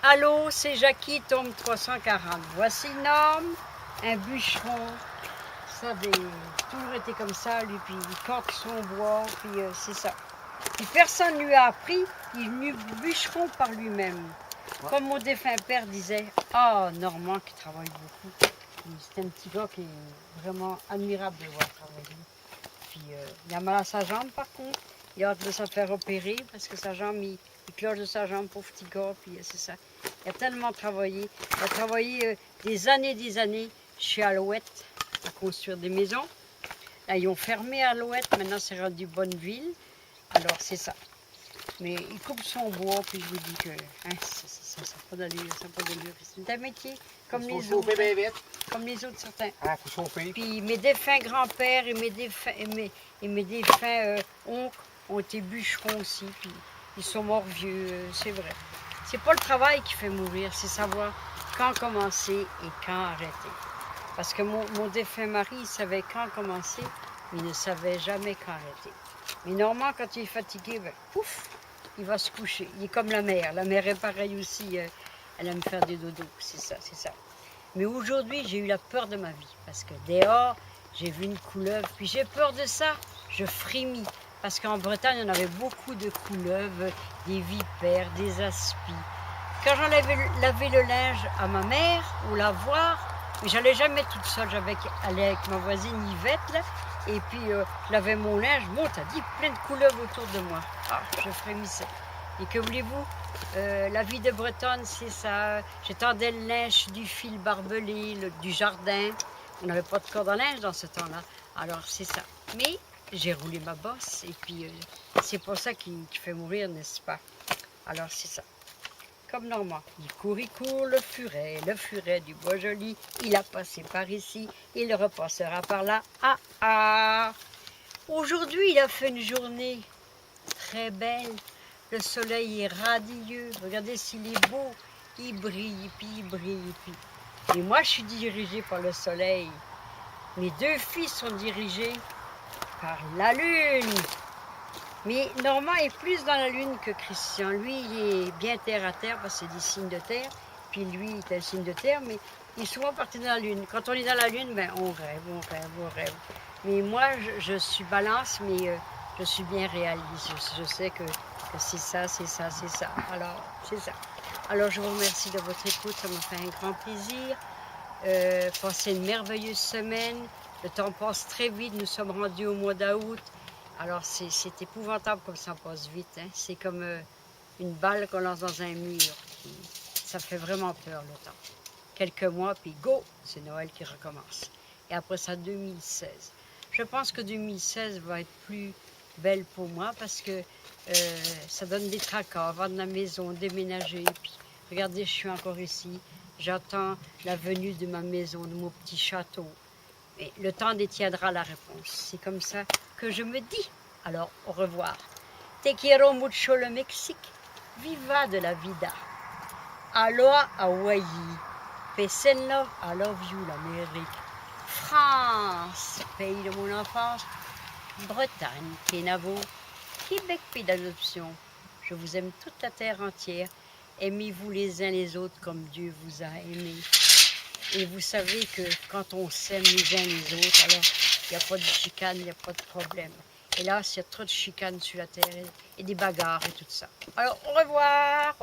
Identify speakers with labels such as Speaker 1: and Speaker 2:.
Speaker 1: Allô, c'est Jackie, tome 340. Voici Norme, un bûcheron. Ça avait toujours été comme ça, lui, puis il corte son bois, puis c'est ça. Puis personne ne lui a appris, il est venu bûcheron par lui-même. Ouais. Comme mon défunt père disait, ah, Normand qui travaille beaucoup. C'est un petit gars qui est vraiment admirable de voir travailler. Puis il a mal à sa jambe par contre. Il a hâte de se faire opérer parce que sa jambe, il cloche de sa jambe, pauvre petit gars, puis c'est ça. Il a tellement travaillé. Il a travaillé des années chez Alouette à construire des maisons. Là, ils ont fermé Alouette, maintenant c'est rendu Bonneville. Alors c'est ça. Mais il coupe son bois, puis je vous dis que ça n'a pas d'allure, ça n'a pas d'allure. C'est un métier comme les autres. Comme les autres certains.
Speaker 2: Ah, faut chauffer.
Speaker 1: Puis mes défunts grands-pères et mes défunts oncles ont été bûcherons aussi, puis ils sont morts vieux, c'est vrai. C'est pas le travail qui fait mourir, c'est savoir quand commencer et quand arrêter. Parce que mon défunt mari, il savait quand commencer, mais il ne savait jamais quand arrêter. Mais Normand, quand il est fatigué, ben, pouf, il va se coucher. Il est comme la mère. La mère est pareille aussi, elle aime faire des dodos, c'est ça, c'est ça. Mais aujourd'hui, j'ai eu la peur de ma vie, parce que dehors, j'ai vu une couleuvre, puis j'ai peur de ça, je frémis. Parce qu'en Bretagne, on avait beaucoup de couleuvres, des vipères, des aspis. Quand j'enlevais laver le linge à ma mère, ou la voir, mais j'allais jamais toute seule, j'allais avec ma voisine Yvette, là, et puis je lavais mon linge, bon, t'as dit plein de couleuvres autour de moi. Ah, je frémissais. Et que voulez-vous, la vie de Bretonne, c'est ça. J'étendais le linge du fil barbelé, du jardin. On n'avait pas de corde à linge dans ce temps-là. Alors, c'est ça. Mais j'ai roulé ma bosse et puis c'est pour ça qu'il fait mourir, n'est-ce pas? Alors, c'est ça. Comme Normand. Il court, le furet du bois joli. Il a passé par ici, il repassera par là. Ah, ah! Aujourd'hui, il a fait une journée très belle. Le soleil est radieux. Regardez s'il est beau. Il brille, puis il brille, puis. Et moi, je suis dirigée par le soleil. Mes deux fils sont dirigés par la lune. Mais Normand est plus dans la lune que Christian. Lui, il est bien terre à terre parce que c'est des signes de terre. Puis lui, il est un signe de terre, mais il est souvent parti dans la lune. Quand on est dans la lune, ben, on rêve. Mais moi, je suis balance, mais je suis bien réaliste. Je sais que c'est ça. Alors, c'est ça. Alors, je vous remercie de votre écoute. Ça m'a fait un grand plaisir. Passez une merveilleuse semaine. Le temps passe très vite. Nous sommes rendus au mois d'août. Alors, c'est épouvantable comme ça passe vite. Hein? C'est comme une balle qu'on lance dans un mur. Ça fait vraiment peur, le temps. Quelques mois, puis go, c'est Noël qui recommence. Et après ça, 2016. Je pense que 2016 va être plus belle pour moi parce que ça donne des tracas, vendre la maison, déménager. Puis, regardez, je suis encore ici. J'attends la venue de ma maison, de mon petit château. Mais le temps détiendra la réponse. C'est comme ça que je me dis. Alors, au revoir. Te quiero mucho le Mexique. Viva de la vida. Aloha Hawaii. Peace and love. I love you l'Amérique. France, pays de mon enfance. Bretagne, Kenavo. Québec, pays d'adoption. Je vous aime toute la terre entière. Aimez-vous les uns les autres comme Dieu vous a aimés. Et vous savez que quand on s'aime les uns les autres, alors il n'y a pas de chicane, il n'y a pas de problème. Et là, il y a trop de chicanes sur la terre et des bagarres et tout ça. Alors, au revoir.